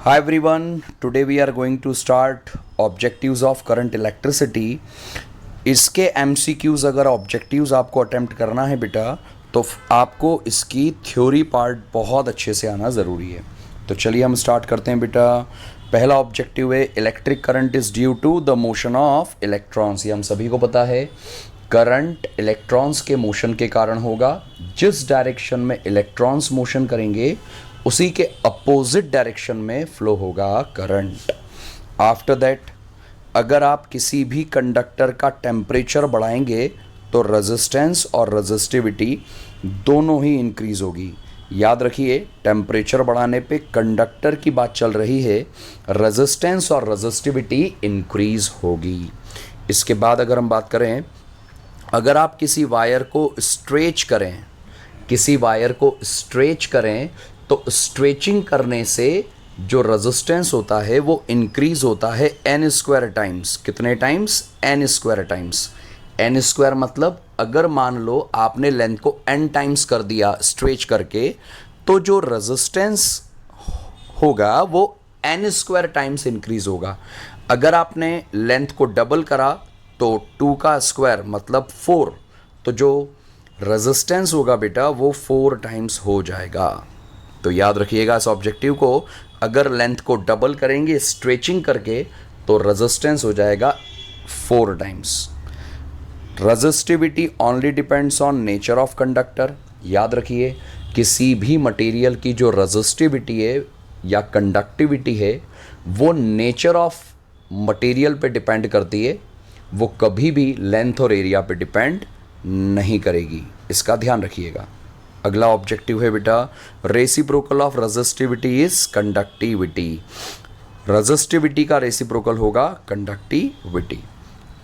Hi everyone, today we are going to start objectives of current electricity. इसके MCQs अगर objectives आपको attempt करना है बेटा तो आपको इसकी थ्योरी पार्ट बहुत अच्छे से आना ज़रूरी है। तो चलिए हम स्टार्ट करते हैं बेटा। पहला ऑब्जेक्टिव है electric current is due to the motion of electrons. ये हम सभी को पता है, करंट इलेक्ट्रॉन्स के मोशन के कारण होगा। जिस डायरेक्शन में इलेक्ट्रॉन्स मोशन करेंगे उसी के अपोजिट डायरेक्शन में फ्लो होगा करंट। आफ्टर दैट, अगर आप किसी भी कंडक्टर का टेम्परेचर बढ़ाएंगे तो रेजिस्टेंस और रेजिस्टिविटी दोनों ही इंक्रीज होगी। याद रखिए, टेम्परेचर बढ़ाने पे कंडक्टर की बात चल रही है, रेजिस्टेंस और रेजिस्टिविटी इंक्रीज होगी। इसके बाद अगर हम बात करें, अगर आप किसी वायर को स्ट्रेच करें तो स्ट्रेचिंग करने से जो रेजिस्टेंस होता है वो इंक्रीज होता है n² टाइम्स। कितने टाइम्स? n² times. n² मतलब अगर मान लो आपने लेंथ को n टाइम्स कर दिया स्ट्रेच करके, तो जो रेजिस्टेंस होगा वो n² टाइम्स इंक्रीज होगा। अगर आपने लेंथ को डबल करा तो 2 का स्क्वायर मतलब 4, तो जो रेजिस्टेंस होगा बेटा वो 4 टाइम्स हो जाएगा। तो याद रखिएगा इस ऑब्जेक्टिव को, अगर लेंथ को डबल करेंगे स्ट्रेचिंग करके तो रेजिस्टेंस हो जाएगा 4 times. Resistivity only depends on nature of conductor. याद रखिए, किसी भी मटेरियल की जो रेजिस्टिविटी है या कंडक्टिविटी है वो नेचर ऑफ मटेरियल पे डिपेंड करती है, वो कभी भी लेंथ और एरिया पे डिपेंड नहीं करेगी। इसका ध्यान रखिएगा। अगला ऑब्जेक्टिव है बेटा, reciprocal of resistivity is conductivity. Resistivity का रेसिप्रोकल होगा कंडक्टिविटी।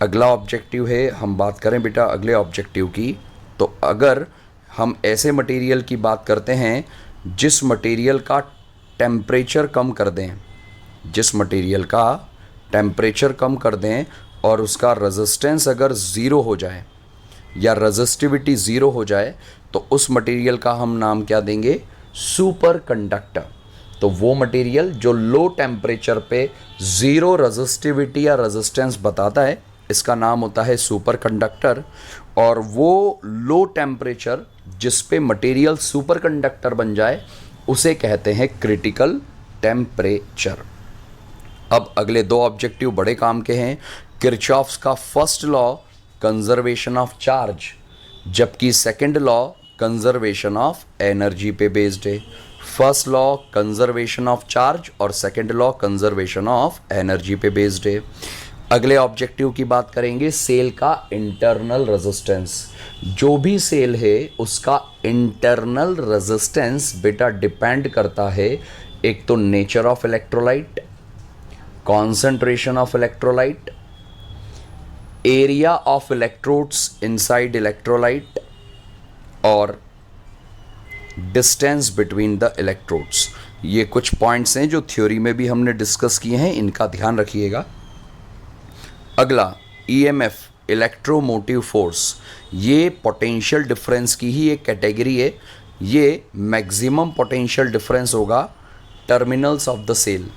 अगला ऑब्जेक्टिव है, हम बात करें बेटा अगले ऑब्जेक्टिव की, तो अगर हम ऐसे मटेरियल की बात करते हैं जिस मटेरियल का टेम्परेचर कम कर दें और उसका रेजिस्टेंस अगर ज़ीरो हो जाए या रेजिस्टिविटी ज़ीरो हो जाए तो उस मटेरियल का हम नाम क्या देंगे? Super conductor. तो वो मटेरियल जो लो टेम्परेचर पे ज़ीरो रेजिस्टिविटी या रेजिस्टेंस बताता है, इसका नाम होता है सुपर कंडक्टर। और वो लो टेम्परेचर जिस पे मटेरियल सुपर कंडक्टर बन जाए उसे कहते हैं क्रिटिकल टेम्परेचर। अब अगले दो ऑब्जेक्टिव बड़े काम के हैं। किरचॉफ्स का first law conservation of charge, जबकि second law conservation of energy पे बेस्ड है। First law conservation of charge और second law conservation of energy पे बेस्ड है। अगले ऑब्जेक्टिव की बात करेंगे, सेल का इंटरनल रेजिस्टेंस। जो भी सेल है उसका इंटरनल रेजिस्टेंस बेटा डिपेंड करता है एक तो nature of electrolyte, concentration of electrolyte, area of electrodes inside electrolyte और डिस्टेंस बिटवीन द इलेक्ट्रोड्स। ये कुछ पॉइंट्स हैं जो थ्योरी में भी हमने डिस्कस किए हैं, इनका ध्यान रखिएगा। अगला ईएमएफ, इलेक्ट्रोमोटिव फोर्स, ये पोटेंशियल डिफरेंस की ही एक कैटेगरी है। ये मैक्सिमम पोटेंशियल डिफरेंस होगा टर्मिनल्स ऑफ द सेल।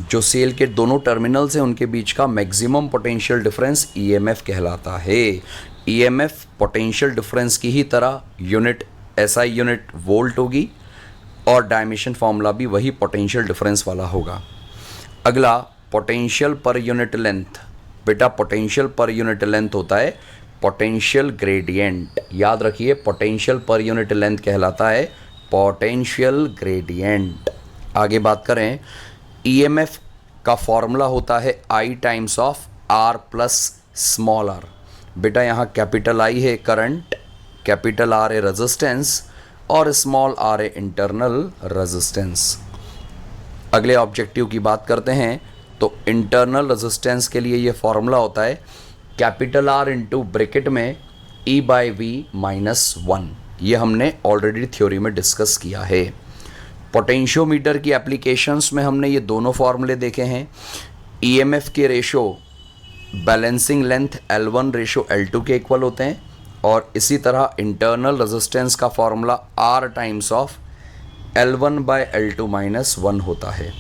जो सेल के दोनों टर्मिनल्स हैं उनके बीच का मैक्सिमम पोटेंशियल डिफरेंस ईएमएफ कहलाता है। ईएमएफ पोटेंशियल डिफरेंस की ही तरह यूनिट एसआई यूनिट वोल्ट होगी और डायमेंशन फॉर्मूला भी वही पोटेंशियल डिफरेंस वाला होगा। अगला पोटेंशियल पर यूनिट लेंथ। बेटा पोटेंशियल पर यूनिट लेंथ होता है पोटेंशियल ग्रेडियंट। याद रखिए, पोटेंशियल पर यूनिट लेंथ कहलाता है पोटेंशियल ग्रेडियंट। आगे बात करें, ईएमएफ का फॉर्मूला होता है I times of R plus small r। बेटा यहाँ कैपिटल I है करंट, कैपिटल R है रेजिस्टेंस और स्मॉल r है इंटरनल रेजिस्टेंस। अगले ऑब्जेक्टिव की बात करते हैं तो इंटरनल रेजिस्टेंस के लिए ये फॉर्मूला होता है कैपिटल R इंटू ब्रैकेट में E/V-1। ये हमने ऑलरेडी थ्योरी में डिस्कस किया है। पोटेंशियोमीटर की एप्लीकेशंस में हमने ये दोनों फॉर्मूले देखे हैं। ईएमएफ के ratio balancing length L1 ratio L2 के इक्वल होते हैं और इसी तरह इंटरनल रेजिस्टेंस का formula R times of L1/L2-1 होता है।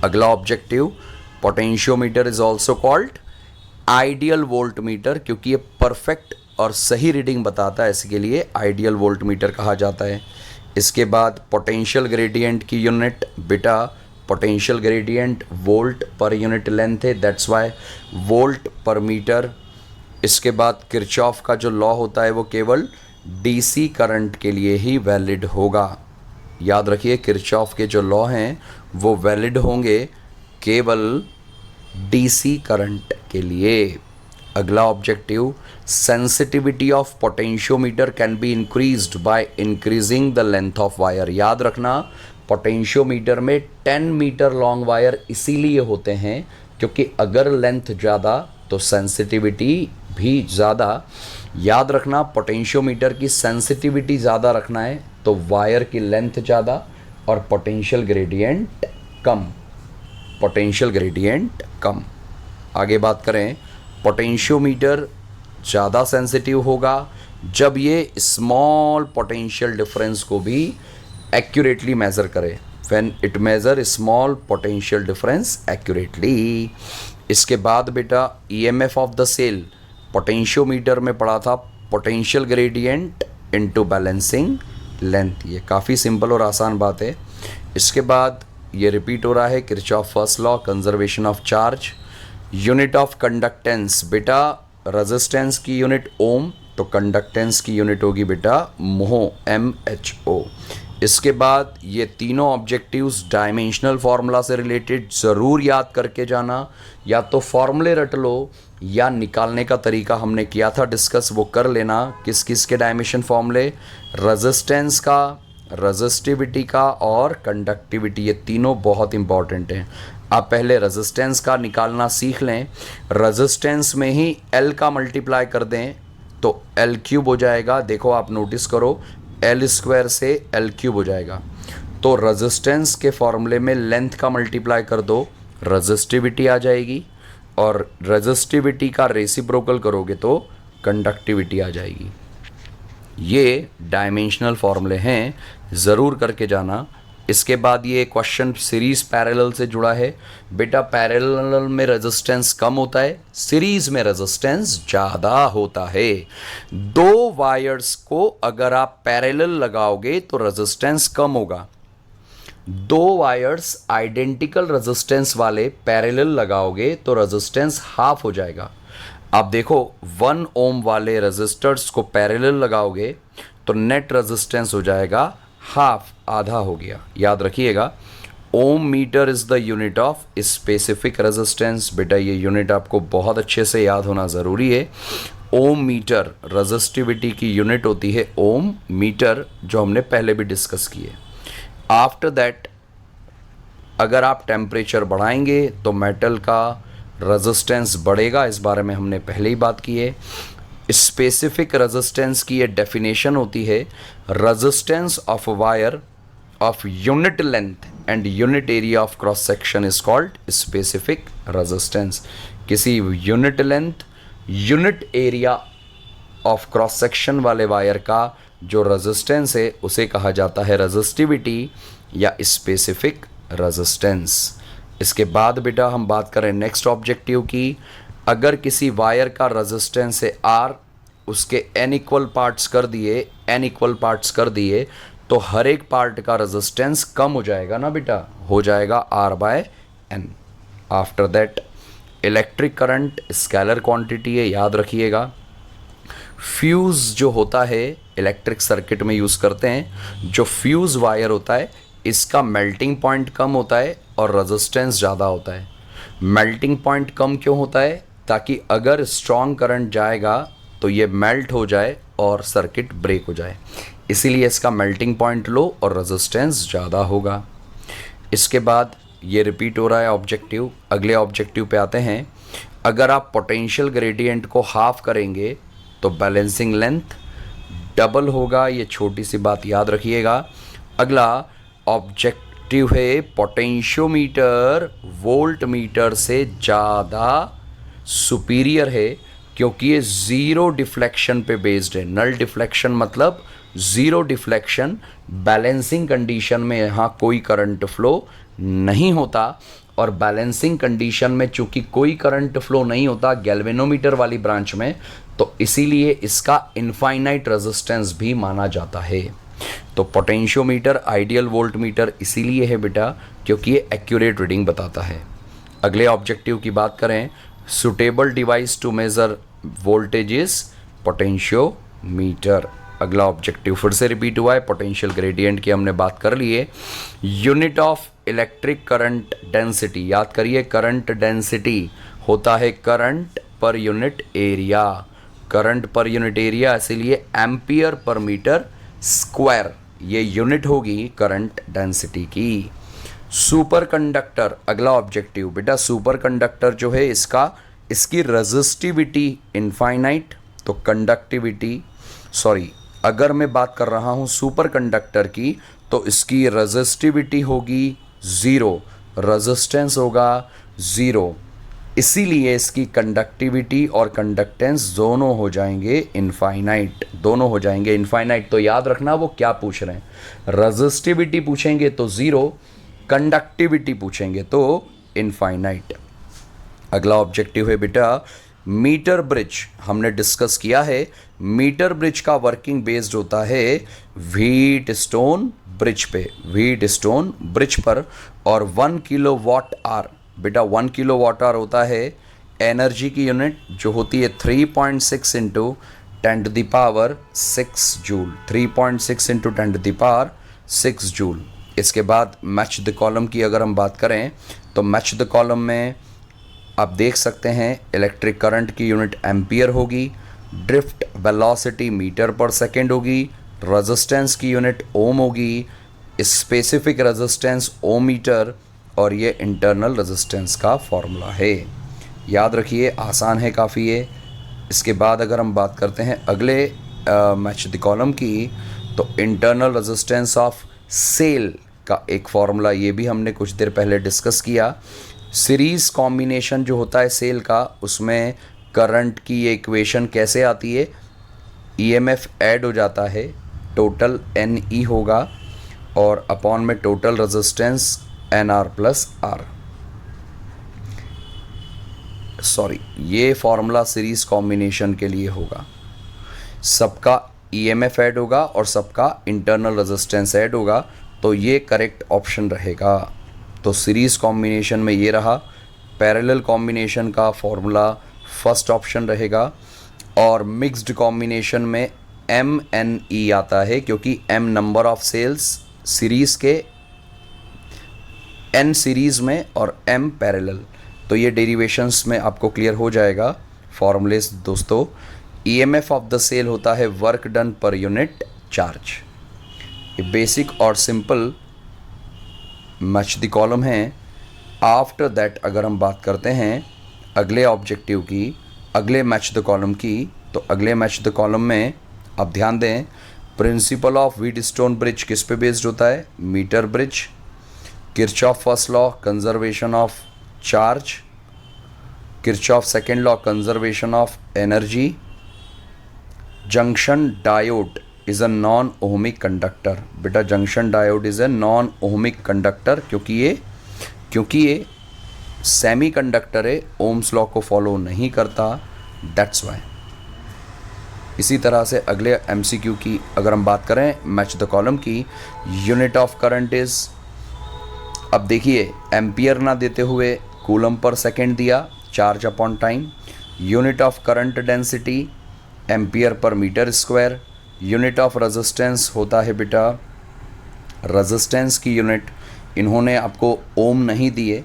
अगला objective, potentiometer is also called ideal volt meter, क्योंकि ये परफेक्ट और सही रीडिंग बताता है, इसके लिए आइडियल वोल्ट मीटर कहा जाता है। इसके बाद पोटेंशियल ग्रेडियंट की यूनिट, बेटा potential gradient volt per unit length है, दैट्स वाई वोल्ट पर मीटर। इसके बाद किरचॉफ का जो लॉ होता है वो केवल डीसी करंट के लिए ही वैलिड होगा। याद रखिए, किरचॉफ के जो लॉ हैं वो वैलिड होंगे केवल डीसी करंट के लिए। अगला objective, sensitivity of potentiometer can be increased by increasing the length of wire. याद रखना, पोटेंशियोमीटर में 10 मीटर लॉन्ग वायर इसीलिए होते हैं क्योंकि अगर लेंथ ज़्यादा तो सेंसिटिविटी भी ज़्यादा। याद रखना, पोटेंशियोमीटर की सेंसिटिविटी ज़्यादा रखना है तो वायर की लेंथ ज़्यादा और पोटेंशियल ग्रेडियंट कम, पोटेंशियल ग्रेडियंट कम। आगे बात करें, पोटेंशियोमीटर ज़्यादा सेंसिटिव होगा जब ये स्मॉल पोटेंशियल डिफरेंस को भी एक्यूरेटली मेज़र करे, when it measure small potential difference accurately. इसके बाद बेटा EMF of the cell, potentiometer में पढ़ा था potential gradient into balancing length, ये काफ़ी सिंपल और आसान बात है। इसके बाद ये रिपीट हो रहा है, Kirchhoff first law, conservation of charge. Unit of conductance, बेटा रेजिस्टेंस की यूनिट ओम, तो कंडक्टेंस की यूनिट होगी बेटा म्हो, MHO। इसके बाद ये तीनों ऑब्जेक्टिव्स डायमेंशनल फार्मूला से रिलेटेड ज़रूर याद करके जाना, या तो फॉर्मूले रट लो या निकालने का तरीका हमने किया था डिस्कस, वो कर लेना। किस किस के डायमेंशन फॉर्मूले, रेजिस्टेंस का, रेजिस्टिविटी का और कंडक्टिविटी, ये तीनों बहुत इंपॉर्टेंट हैं। आप पहले रेजिस्टेंस का निकालना सीख लें, रेजिस्टेंस में ही L का मल्टीप्लाई कर दें तो L क्यूब हो जाएगा। देखो आप नोटिस करो, L स्क्वायर से L क्यूब हो जाएगा, तो रेजिस्टेंस के फॉर्मूले में लेंथ का मल्टीप्लाई कर दो, रेजिस्टिविटी आ जाएगी, और रेजिस्टिविटी का रेसिप्रोकल करोगे तो कंडक्टिविटी आ जाएगी। ये डायमेंशनल फॉर्मूले हैं, ज़रूर करके जाना। इसके बाद ये क्वेश्चन सीरीज पैरेलल से जुड़ा है। बेटा पैरेलल में रेजिस्टेंस कम होता है, सीरीज में रेजिस्टेंस ज़्यादा होता है। दो वायर्स को अगर आप पैरेलल लगाओगे तो रेजिस्टेंस कम होगा, दो वायर्स आइडेंटिकल रेजिस्टेंस वाले पैरेलल लगाओगे तो रेजिस्टेंस हाफ हो जाएगा। आप देखो 1 ओम वाले रेजिस्टर्स को पैरेलल लगाओगे तो नेट रेजिस्टेंस हो जाएगा हाफ, आधा हो गया। याद रखिएगा, ohm metre is the unit of specific resistance. बेटा ये यूनिट आपको बहुत अच्छे से याद होना ज़रूरी है। ओम मीटर रेजिस्टिविटी की यूनिट होती है ओम मीटर, जो हमने पहले भी डिस्कस किए। आफ्टर दैट अगर आप टेम्परेचर बढ़ाएंगे तो मेटल का रेजिस्टेंस बढ़ेगा, इस बारे में हमने पहले ही बात की है। स्पेसिफिक रेजिस्टेंस की ये डेफिनेशन होती है, resistance of wire of unit length and unit area of cross section is called specific resistance. किसी unit length unit area of cross section वाले वायर का जो रेजिस्टेंस है उसे कहा जाता है रेजिस्टिविटी या स्पेसिफिक रेजिस्टेंस। इसके बाद बेटा हम बात करें नेक्स्ट ऑब्जेक्टिव की। अगर किसी वायर का रेजिस्टेंस है R, उसके n इक्वल पार्ट्स कर दिए तो हर एक पार्ट का रेजिस्टेंस कम हो जाएगा ना बेटा, हो जाएगा R/n। After that electric current scalar quantity है, याद रखिएगा। फ्यूज़ जो होता है इलेक्ट्रिक सर्किट में यूज़ करते हैं, जो फ्यूज़ वायर होता है इसका मेल्टिंग पॉइंट कम होता है और रेजिस्टेंस ज़्यादा होता है। मेल्टिंग पॉइंट कम क्यों होता है? ताकि अगर स्ट्रॉन्ग करंट जाएगा तो ये मेल्ट हो जाए और सर्किट ब्रेक हो जाए, इसीलिए इसका मेल्टिंग पॉइंट लो और रेजिस्टेंस ज़्यादा होगा। इसके बाद ये रिपीट हो रहा है ऑब्जेक्टिव। अगले ऑब्जेक्टिव पे आते हैं। अगर आप पोटेंशियल ग्रेडियंट को हाफ करेंगे तो बैलेंसिंग लेंथ डबल होगा, ये छोटी सी बात याद रखिएगा। अगला ऑब्जेक्टिव है पोटेंशियोमीटर वोल्ट मीटर से ज़्यादा सुपीरियर है क्योंकि ये ज़ीरो डिफ्लेक्शन पे बेस्ड है। नल डिफ्लेक्शन मतलब ज़ीरो डिफ्लेक्शन, बैलेंसिंग कंडीशन में यहाँ कोई करंट फ्लो नहीं होता और बैलेंसिंग कंडीशन में चूंकि कोई करंट फ्लो नहीं होता गैल्वेनोमीटर वाली ब्रांच में, तो इसीलिए इसका इनफाइनाइट रेजिस्टेंस भी माना जाता है। तो पोटेंशियोमीटर आइडियल वोल्ट मीटर इसीलिए है बेटा क्योंकि ये एक्यूरेट रीडिंग बताता है। अगले ऑब्जेक्टिव की बात करें, suitable device to measure voltage is potentiometer. अगला ऑब्जेक्टिव फिर से रिपीट हुआ है, पोटेंशियल ग्रेडियंट की हमने बात कर ली है। Unit of electric current density, याद करिए करंट डेंसिटी होता है current per unit area, current per unit area, इसीलिए एम्पियर पर मीटर स्क्वायर ये यूनिट होगी करंट डेंसिटी की। सुपर कंडक्टर अगला ऑब्जेक्टिव बेटा, सुपर कंडक्टर जो है इसकी रेजिस्टिविटी इनफाइनाइट, तो कंडक्टिविटी अगर मैं बात कर रहा हूँ सुपर कंडक्टर की तो इसकी रेजिस्टिविटी होगी ज़ीरो, रेजिस्टेंस होगा ज़ीरो, इसीलिए इसकी कंडक्टिविटी और कंडक्टेंस दोनों हो जाएंगे इनफाइनाइट, दोनों हो जाएंगे इनफाइनाइट। तो याद रखना वो क्या पूछ रहे हैं, रेजिस्टिविटी पूछेंगे तो ज़ीरो, कंडक्टिविटी पूछेंगे तो इनफाइनाइट। अगला ऑब्जेक्टिव है बेटा मीटर ब्रिज, हमने डिस्कस किया है मीटर ब्रिज का वर्किंग बेस्ड होता है व्हीट स्टोन ब्रिज पे, व्हीट स्टोन ब्रिज पर, और 1 किलोवाट आवर बेटा 1 किलोवाट आवर होता है एनर्जी की यूनिट जो होती है 3.6 into 10 to the power 6 joule, 3.6 into 10 to the power 6 joule. इसके बाद मैच द कॉलम की अगर हम बात करें तो मैच द कॉलम में आप देख सकते हैं इलेक्ट्रिक करंट की यूनिट एम्पियर होगी, ड्रिफ्ट वेलोसिटी मीटर पर सेकेंड होगी, रेजिस्टेंस की यूनिट ओम होगी, स्पेसिफिक रेजिस्टेंस ओम मीटर, और ये इंटरनल रेजिस्टेंस का फॉर्मूला है। याद रखिए आसान है काफ़ी ये। इसके बाद अगर हम बात करते हैं अगले मैच द कॉलम की, तो इंटरनल रेजिस्टेंस ऑफ सेल का एक फॉर्मूला ये भी हमने कुछ देर पहले डिस्कस किया। सीरीज़ कॉम्बिनेशन जो होता है सेल का, उसमें करंट की ये इक्वेशन कैसे आती है, ईएमएफ ऐड हो जाता है, टोटल एन ई होगा और अपॉन में total resistance N R plus R, ये फॉर्मूला सीरीज़ कॉम्बिनेशन के लिए होगा। सबका ईएमएफ ऐड होगा और सबका इंटरनल रेजिस्टेंस ऐड होगा, तो ये करेक्ट ऑप्शन रहेगा। तो सीरीज़ कॉम्बिनेशन में ये रहा, पैरेलल कॉम्बिनेशन का फॉर्मूला फर्स्ट ऑप्शन रहेगा, और मिक्स्ड कॉम्बिनेशन में एम एन ई आता है क्योंकि M number of cells series के, एन सीरीज़ में और एम पैरेलल, तो ये डेरिवेशंस में आपको क्लियर हो जाएगा फॉर्मूलेस दोस्तों। ईएमएफ ऑफ द सेल होता है work done per unit charge. ये बेसिक और सिंपल मैच द कॉलम है। आफ्टर दैट अगर हम बात करते हैं अगले ऑब्जेक्टिव की, अगले मैच द कॉलम की, तो अगले मैच द कॉलम में आप ध्यान दें प्रिंसिपल ऑफ व्हीटस्टोन ब्रिज किस पे बेस्ड होता है, meter bridge, Kirchhoff first law conservation of charge, Kirchhoff second law conservation of energy, junction diode is a non ohmic conductor. बेटा junction diode is a non ohmic conductor क्योंकि ये semiconductor है, ohm's law को follow नहीं करता, that's why. इसी तरह से अगले एमसीक्यू की अगर हम बात करें मैच द कॉलम की, यूनिट ऑफ करंट इज़, अब देखिए एम्पियर ना देते हुए कूलम पर सेकेंड दिया, charge upon time, unit of current density ampere per meter square, unit of resistance होता है बेटा, रेजिस्टेंस की यूनिट इन्होंने आपको ओम नहीं दिए,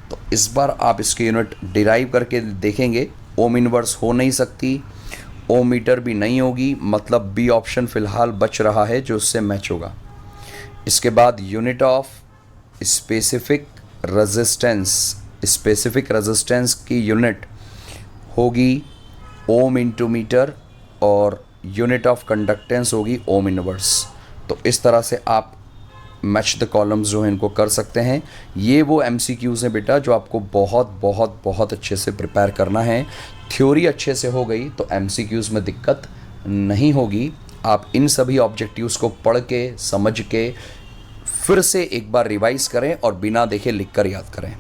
तो इस बार आप इसकी यूनिट डिराइव करके देखेंगे, ओम इनवर्स हो नहीं सकती, ओम मीटर भी नहीं होगी, मतलब बी ऑप्शन फ़िलहाल बच रहा है जो उससे मैच होगा। इसके बाद यूनिट ऑफ स्पेसिफिक रेजिस्टेंस की यूनिट होगी ओम इंटू मीटर, और यूनिट ऑफ कंडक्टेंस होगी ओम इनवर्स। तो इस तरह से आप मैच द कॉलम्स जो हैं इनको कर सकते हैं। ये वो एमसीक्यूज़ हैं बेटा जो आपको बहुत बहुत बहुत अच्छे से प्रिपेयर करना है। थ्योरी अच्छे से हो गई तो एमसीक्यूज़ में दिक्कत नहीं होगी। आप इन सभी ऑब्जेक्टिव्स को पढ़ के समझ के फिर से एक बार रिवाइज़ करें और बिना देखे लिख कर याद करें।